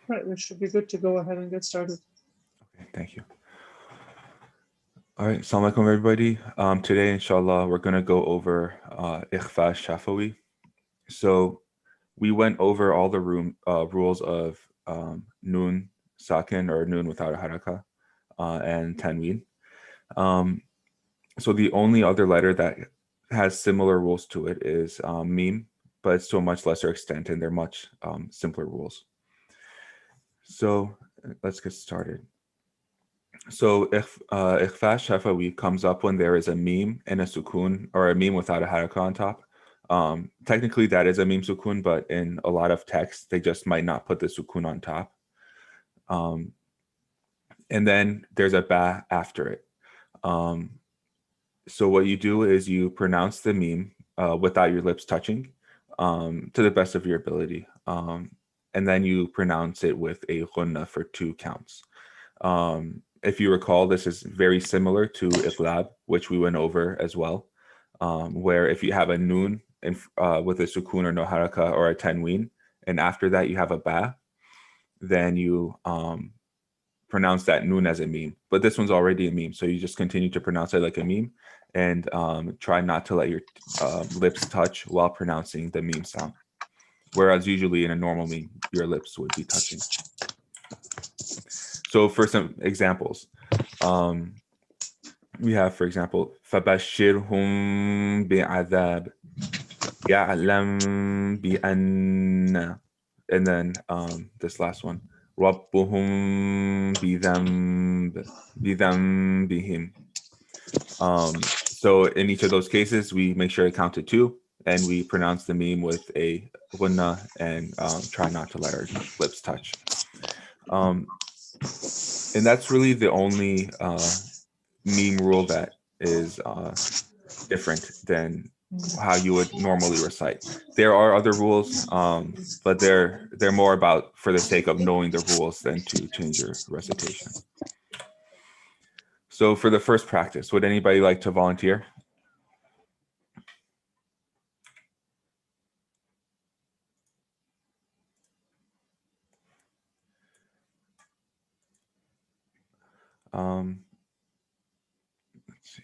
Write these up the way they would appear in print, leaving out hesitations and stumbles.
Right, we should be good to go ahead and get started. Okay, thank you. All right, assalamu alaikum everybody. Today, inshallah, we're going to go over ikhfa shafawi. So we went over all the rules of nun sakin or nun without a haraka and tanween. Um, so the only other letter that has similar rules to it is mim, but it's to a much lesser extent, and they're much simpler rules. So let's get started. So ikhfa shafawi comes up when there is a meme and a sukun, or a meme without a haraka on top. Technically, that is a meme sukun, but in a lot of texts, they just might not put the sukun on top. Um, and then there's a ba after it. Um, so what you do is you pronounce the meme without your lips touching, to the best of your ability. And then you pronounce it with a ghunna for 2 counts. If you recall, this is very similar to iqlab, which we went over as well, where if you have a noon with a sukun or no haraka or a tanween, and after that you have a ba, then you pronounce that noon as a meme. But this one's already a meme, so you just continue to pronounce it like a meme, and try not to let your lips touch while pronouncing the meme sound. Whereas usually in a normal meme, your lips would be touching. So for some examples, we have, for example, فَبَشِّرْهُم بِعَذَابٍ يَعْلَمْ بِأَنَّ. And then this last one, رَبُّهُم بِذَنبِهِمْ. So in each of those cases, we make sure to count to 2, and we pronounce the meme with a gunna and try not to let our lips touch. And that's really the only meme rule that is different than how you would normally recite. There are other rules, but they're more about for the sake of knowing the rules than to change your recitation. So for the first practice, would anybody like to volunteer? Let's see.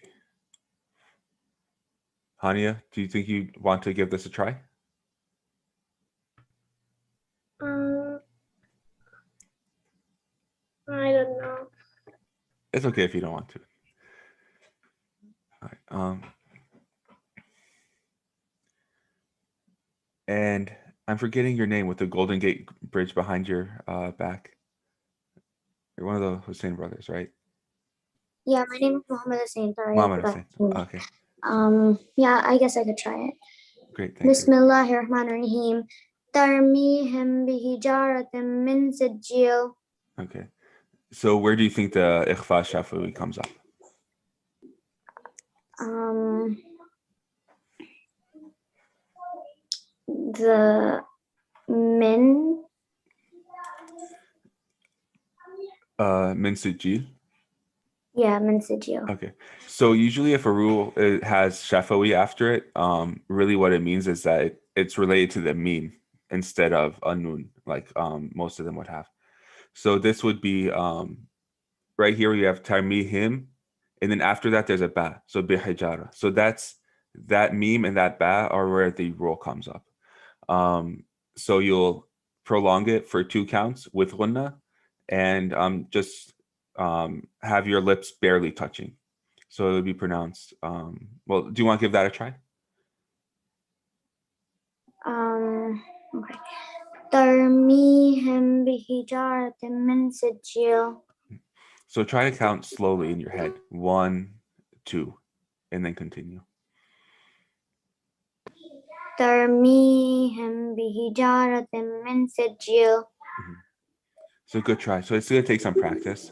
Hania, do you think you want to give this a try? I don't know. It's okay if you don't want to. All right. And I'm forgetting your name with the Golden Gate Bridge behind your back. You're one of the Hussein brothers, right? Yeah, my name is Muhammad Hussein. Sorry, I Muhammad forgot. Hussein. Okay, Yeah, I guess I could try it. great. Thank you. Bismillahirrahmanirrahim. Tarmihim bihijaratin min sijil. Okay. So where do you think the ikhfa shafawi comes up? The min. Min sijil? Yeah, min sijil. Okay. So usually if a rule it has shafawi after it, really what it means is that it's related to the meme instead of a nun, like most of them would have. So this would be right here we have tarmihim, and then after that there's a ba, so bihijara. So that's that meme and that ba are where the rule comes up. So you'll prolong it for 2 counts with gunna, and just have your lips barely touching. So it would be pronounced. Well, do you want to give that a try? Okay. Tarmihim bihijaratin min sijil. So try to count slowly in your head. 1, 2, and then continue. Tarmihim bihijaratin min sijil. So good try. So it's going to take some practice.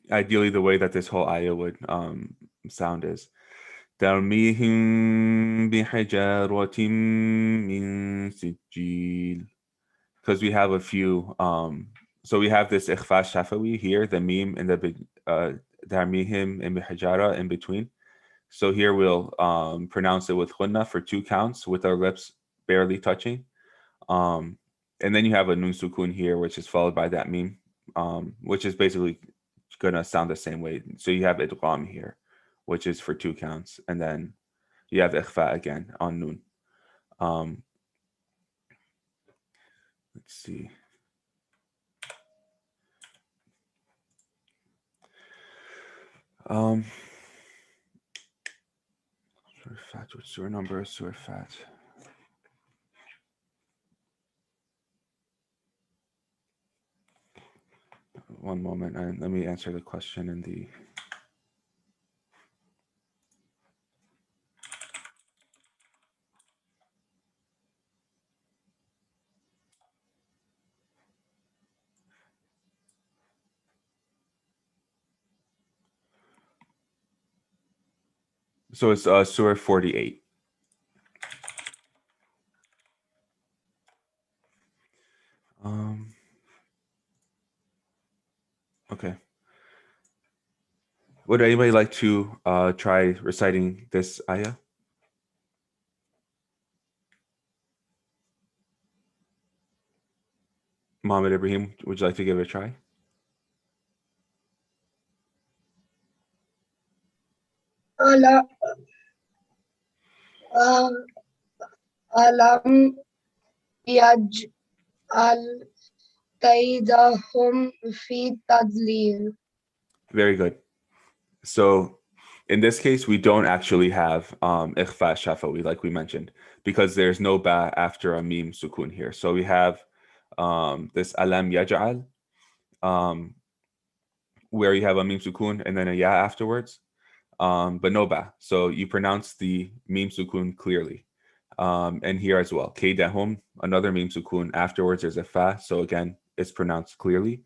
Ideally, the way that this whole ayah would sound is تَرْمِيهِمْ بِحِجَارَةٍ مِّن سِجِّيلٍ. Because we have a few, so we have this ikhfa shafawi here, the meme and the تَرْمِيهِمْ and bihijara in between. So here we'll pronounce it with ghunna for 2 counts with our lips barely touching. And then you have a nun sukun here, which is followed by that meme, which is basically gonna sound the same way. So you have idgham here, which is for 2 counts, and then you have ikhfa again on nun. Let's see. Surah Fat, which surah number is Surah Fat? One moment, and let me answer the question in the. So it's Surah 48. Okay. Would anybody like to try reciting this ayah? Muhammad Ibrahim, would you like to give it a try? ألا ألم يجعل كيدهم في تضليل. Very good. So in this case, we don't actually have ikhfa shafawi, like we mentioned, because there's no ba after a mim sukun here. So we have this alam yaj'al, where you have a mim sukun and then a ya afterwards, but no ba. So you pronounce the mim sukun clearly. And here as well, kaydahum, another mim sukun afterwards there's a fa. So again, it's pronounced clearly.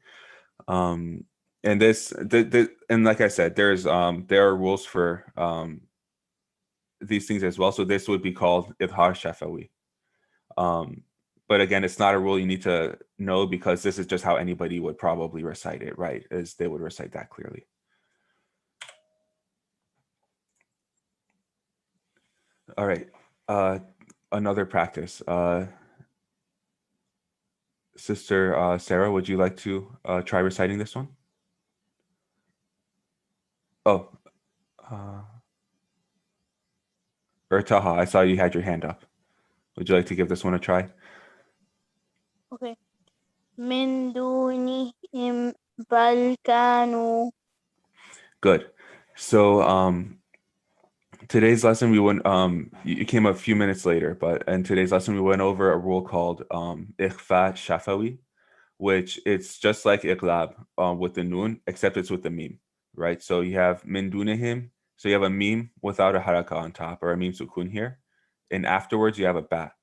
And this, and like I said, there are rules for these things as well. So this would be called idhar shafawi. But again, it's not a rule you need to know because this is just how anybody would probably recite it, right? As they would recite that clearly. All right. Another practice. Sister Sarah, would you like to try reciting this one? Oh, or Taha, I saw you had your hand up. Would you like to give this one a try? Okay. من دونهم بل كانوا. Good. So today's lesson we went you came a few minutes later, but in today's lesson we went over a rule called ikhfa shafawi, which it's just like iqlab with the nun, except it's with the meme, right? So you have min dunihim, so you have a meme without a haraka on top or a meme sukun here, and afterwards you have a ba.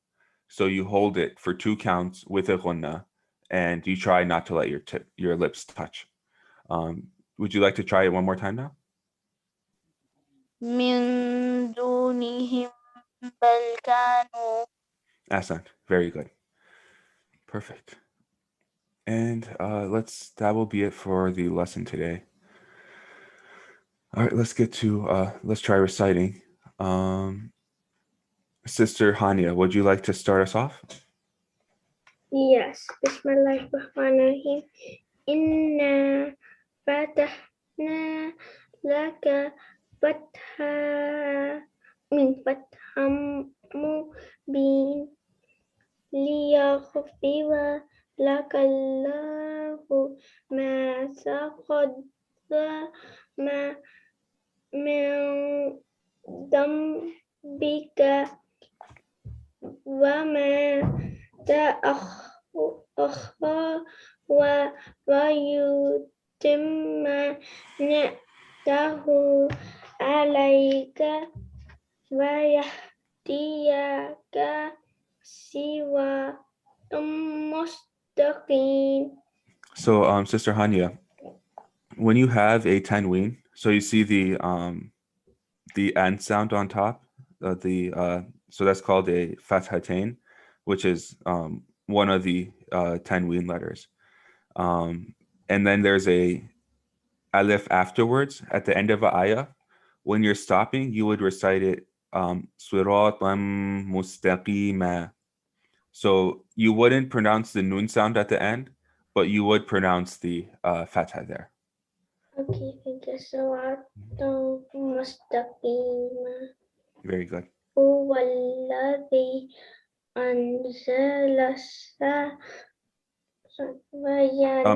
So you hold it for 2 counts with a ghunna, and you try not to let your lips touch. Would you like to try it one more time now? من دونهم بل كانوا. Ahsan, very good. Perfect. And that will be it for the lesson today. All right, let's try reciting. Sister Hania, would you like to start us off? Yes. Bismillahirrahmanirrahim. Inna fatahna laka fatham mubin liyaghfira laka Allahu ma taqaddama min dambika wa ma تأخر ويتم نعمته عليك ويهديك صراطا مستقيما. So, Sister Hania, when you have a tanween, so you see the end sound on top, so that's called a fathatain, which is one of the tanween letters. And then there's a alif afterwards at the end of a ayah. When you're stopping, you would recite it siratan mustaqima. So you wouldn't pronounce the noon sound at the end, but you would pronounce the fatha there. Okay, thank you. صراطا مستقيما Very good. هو الذي أنزل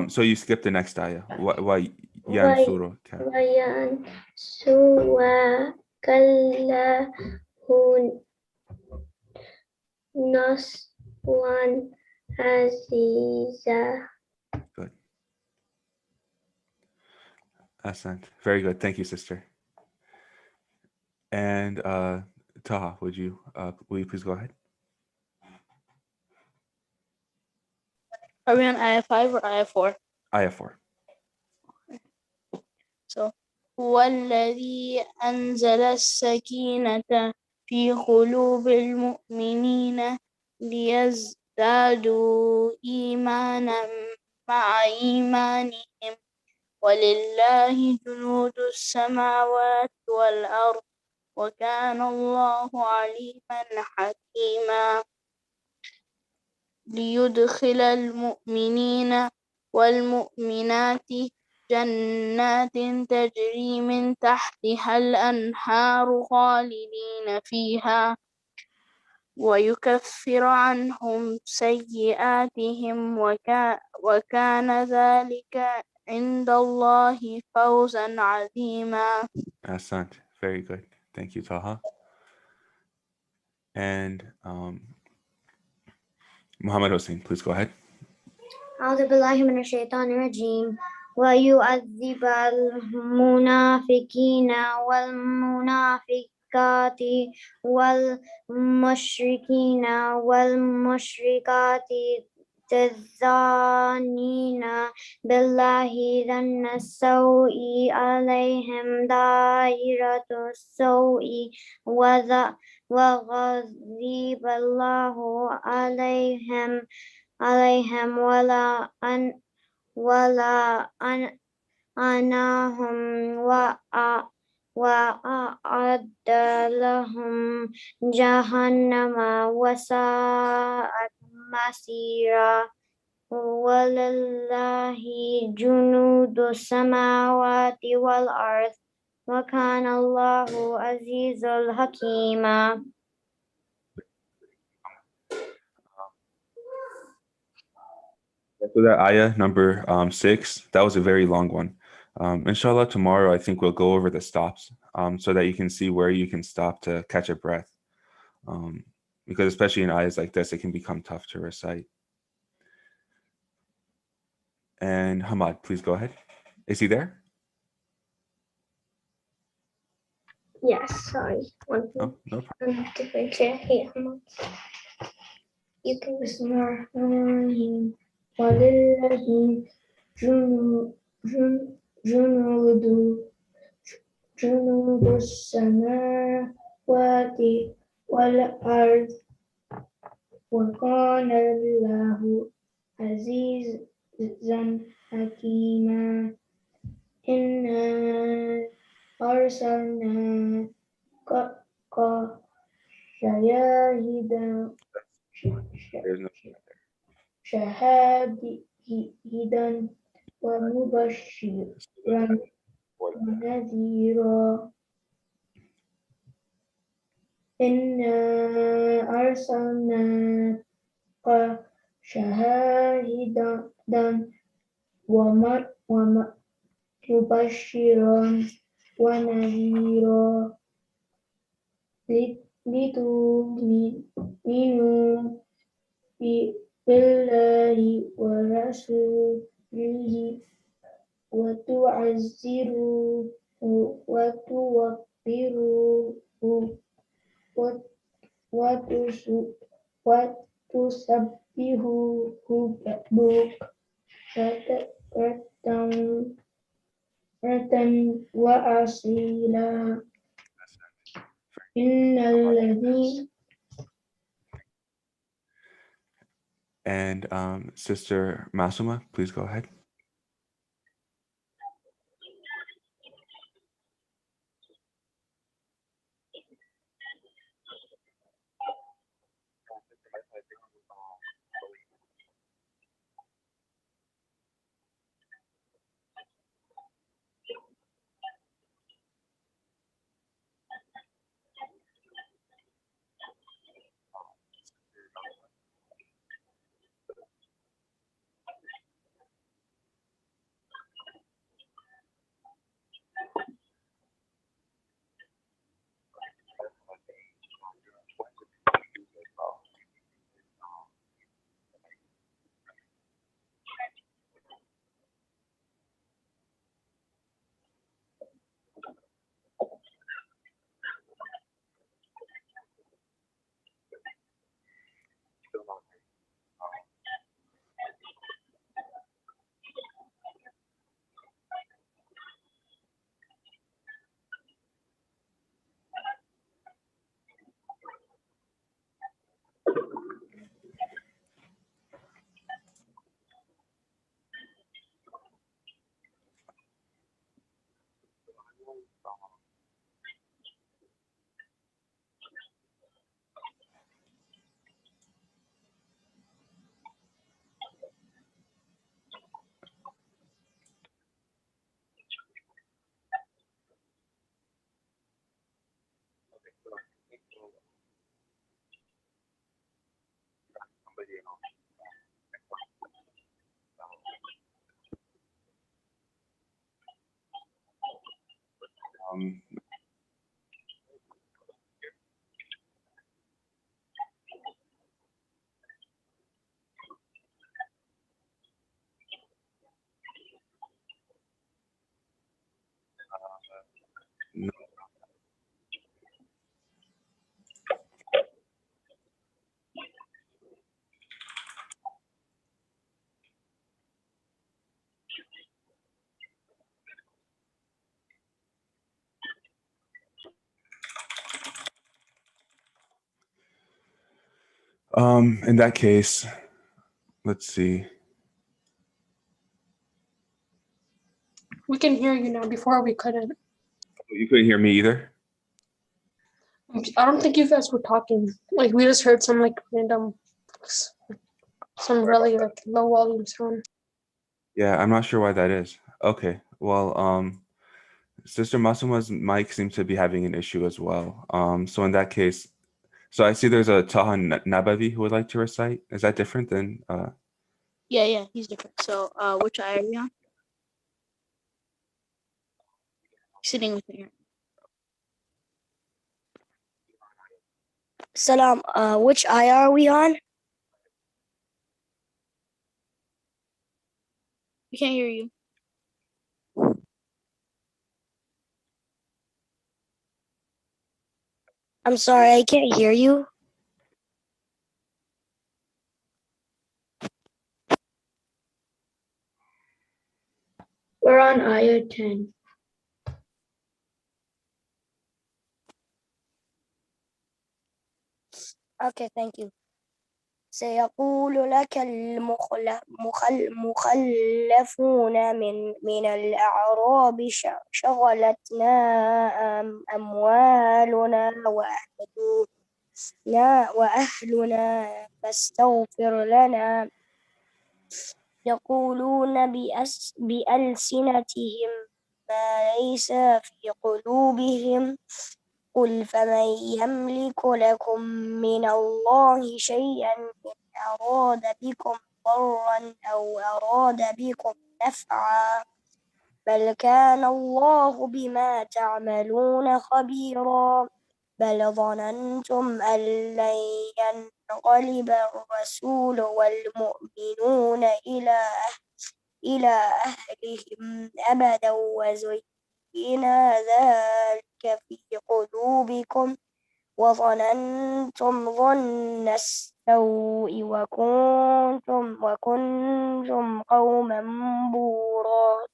So you skip the next ayah. Why وينصرك الله نصرا عزيزا. Good. Asant. Very good. Thank you, sister. And Taha, will you please go ahead? Are we on ayah 5 or ayah 4? Ayah 4. So, هو الذي أنزل السكينة في قلوب المؤمنين ليزدادوا إيمانا مع إيمانهم ولله جنود السماوات والأرض وكان الله عليما حكيما ليدخل المؤمنين والمؤمنات جنات تجري من تحتها الأنهار خالدين فيها ويكفر عنهم سيئاتهم وكان ذلك عند الله فوزا عظيما. Asant. Very good. Thank you, Taha. And Muhammad Hossein, please go ahead. أعوذ بالله من الشيطان الرجيم ويعذب المنافقين والمنافقات والمشركين والمشركات الظانين بالله ظن السوء عليهم دائرة السوء وغضب الله عليهم أنهم وأعد لهم جهنم وساءت مصيرا ولله جنود السماوات والأرض وكان الله عزيزا حكيما. So that ayah number 6, that was a very long one. Inshallah, tomorrow I think we'll go over the stops so that you can see where you can stop to catch a breath. Because especially in ayahs like this, it can become tough to recite. And Hamad, please go ahead. Is he there? Yes, sorry. One No, no problem. different chair here. You can listen. ولله جنود السماوات والأرض وكان الله عزيزا حكيما. إنا أرسلناك There's no شهادة ومبشرا ونذيرا. إنا أرسلناك شهادا ومبشرا ونذيرا لتؤمنوا بالله ورسوله وتعزروه وتوقروه وتسبحوه بكرة وأصيلا. إن الذين And Sister Masuma, please go ahead. In that case, let's see. We can hear you now. Before we couldn't. You couldn't hear me either? I don't think you guys were talking. Like we just heard some like random, some really like low volume sound. Yeah, I'm not sure why that is. Okay. Well, Sister Masuma's mic seems to be having an issue as well. So in that case, so I see there's a Taha Nabavi who would like to recite. Is that different than Yeah, he's different. So, which eye are we on? Sitting with me. Salam, which ayah are we on? We can't hear you. I'm sorry, I can't hear you. We're on ayah 10. Okay, thank you. سيقول لك المخلفون من الأعراب شغلتنا أموالنا وأهلنا فاستغفر لنا يقولون بألسنتهم ما ليس في قلوبهم قل فمن يملك لكم من الله شيئا إن أراد بكم ضرا أو أراد بكم نفعا بل كان الله بما تعملون خبيرا بل ظننتم أن لن ينقلب الرسول والمؤمنون إلى أهلهم أبدا وزين ذلك في قلوبكم وظننتم ظن السوء وكنتم قوما بورا.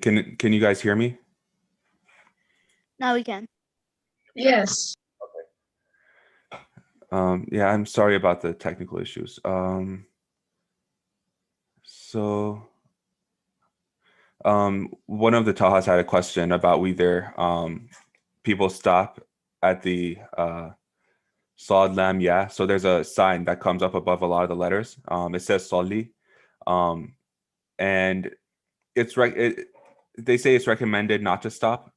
can you guys hear me? Now we can. Yes. Yeah, I'm sorry about the technical issues. So one of the Tahas had a question about whether people stop at the Sod Lam Ya. So there's a sign that comes up above a lot of the letters. It says Soli. And they say it's recommended not to stop.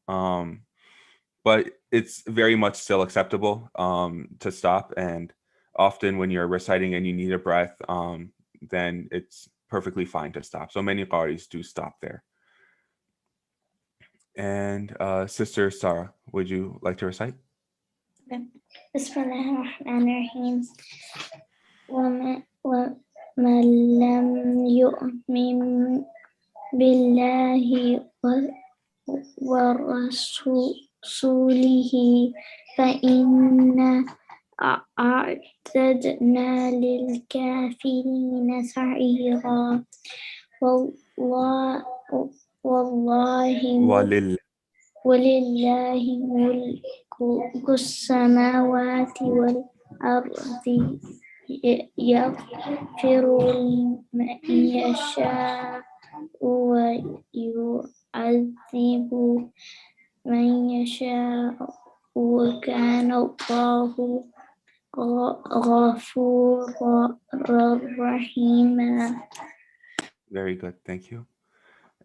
But it's very much still acceptable to stop. And often when you're reciting and you need a breath, then it's perfectly fine to stop. So many qaris do stop there. And Sister Sarah, would you like to recite? Bismillahirrahmanirrahim. ومن لم يؤمن بالله ورسوله فإنا أعتدنا للكافرين سعيرا ولله ملك السماوات والأرض يغفر لمن يشاء ويعذب من يشاء وكان الله غفورا رحيما. Very good, thank you.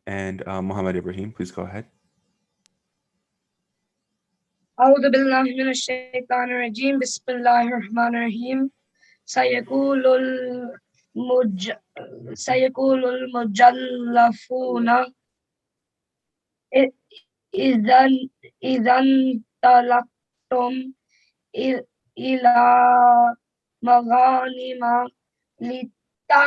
And Muhammad Ibrahim, please go ahead. أعوذ بالله من الشيطان الرجيم بسم الله الرحمن الرحيم سيقول المجلفون إذا انطلقتم إلى مغانم لتأخذوها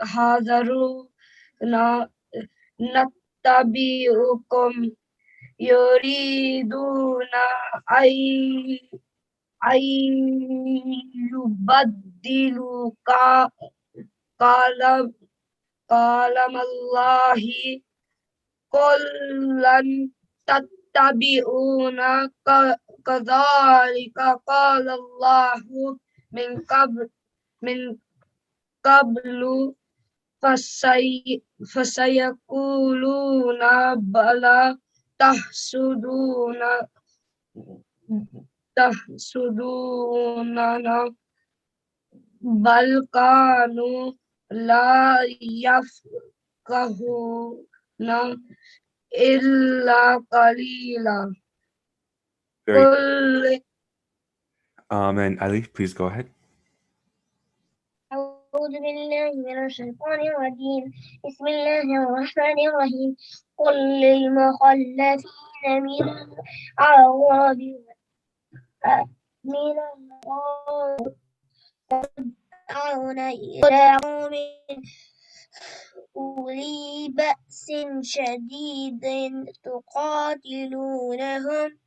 حذرونا نتبعكم يريدون أن يبدلوا كلام الله قل لن تتبعونا كذلك قال الله من قبل فسيقولون بلى تحسدوننا بل كانوا لا يفقهون إلا قليلا Very قل and Ali, please go ahead. أعوذ بالله من الشيطان الرجيم بسم الله الرحمن الرحيم قل للمخلفين من الأعراب من الأعراب يدعون إلى قوم أولي بأس شديد تقاتلونهم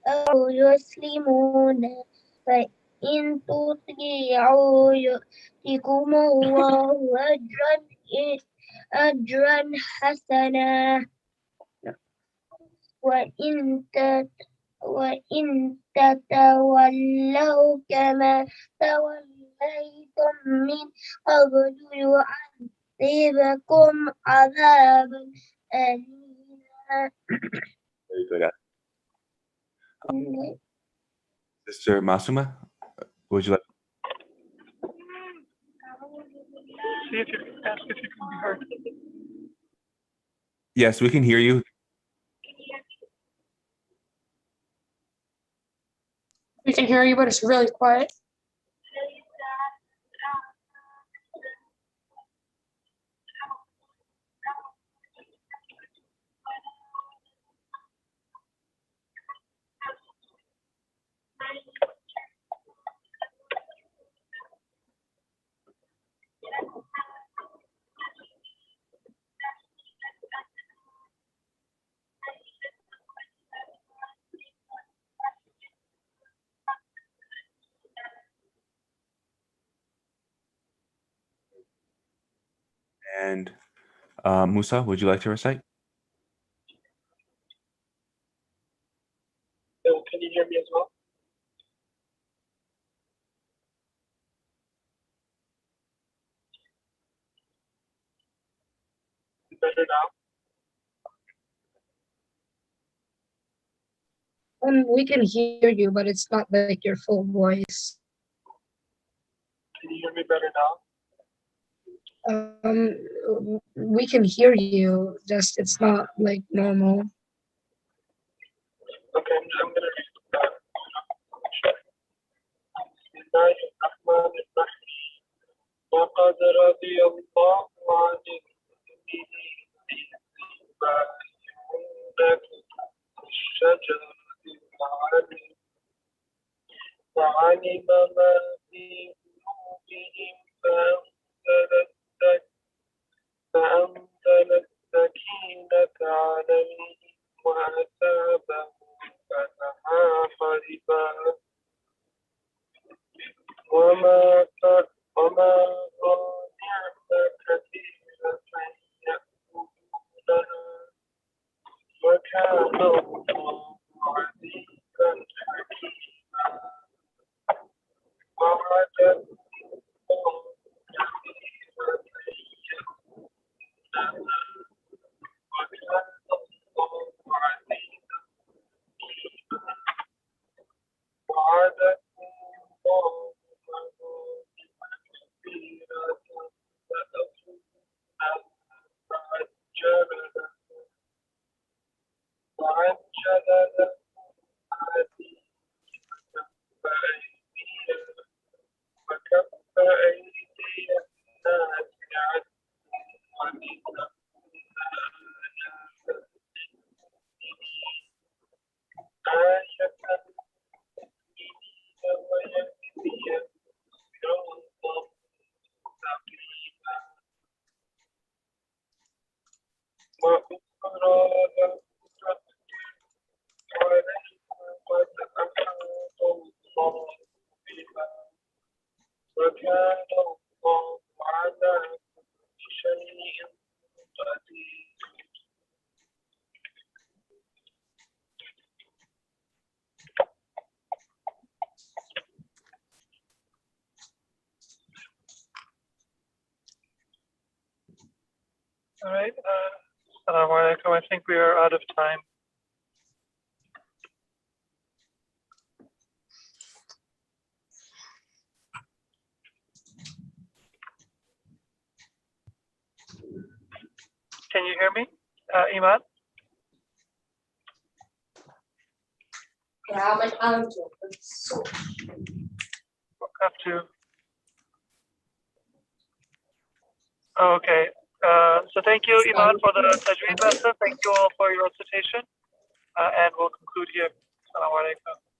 أو يسلمون فإن تطيعوا يؤتكم الله أجرا حسنا وإن تتولوا كما توليتم من قبل يعذبكم عذابا أليما. Very good. Sister Masuma, would you like? See if you ask if you can be heard. Yes, we can hear you. We can hear you, but it's really quiet. And Musa, would you like to recite? Can you hear me as well? Better now? We can hear you, but it's not like your full voice. Can you hear me better now? We can hear you, just it's not like normal. Okay, I'm going to read that. بسم الله الرحمن الرحيم وقد رضي الله عن المؤمنين إذ يبايعونك الشجرة وعلم ما في قلوبهم فأنزل السكينة عليهم وأثابهم فتحا قريبا وما غانم كثيرة يأخذونها وكان الله عزيزا حكيما وعد الله كثيرا يأخذونها وكان الله عزيزا حكيما وعدكم الله وعجل All right. Assalamu alaikum. I think we are out of time. Can you hear me, Iman? Yeah, my arm Have to. Oh, okay. So thank you, Iman, for the tajweed lesson. Thank you all for your recitation. And we'll conclude here. Assalamu alaikum.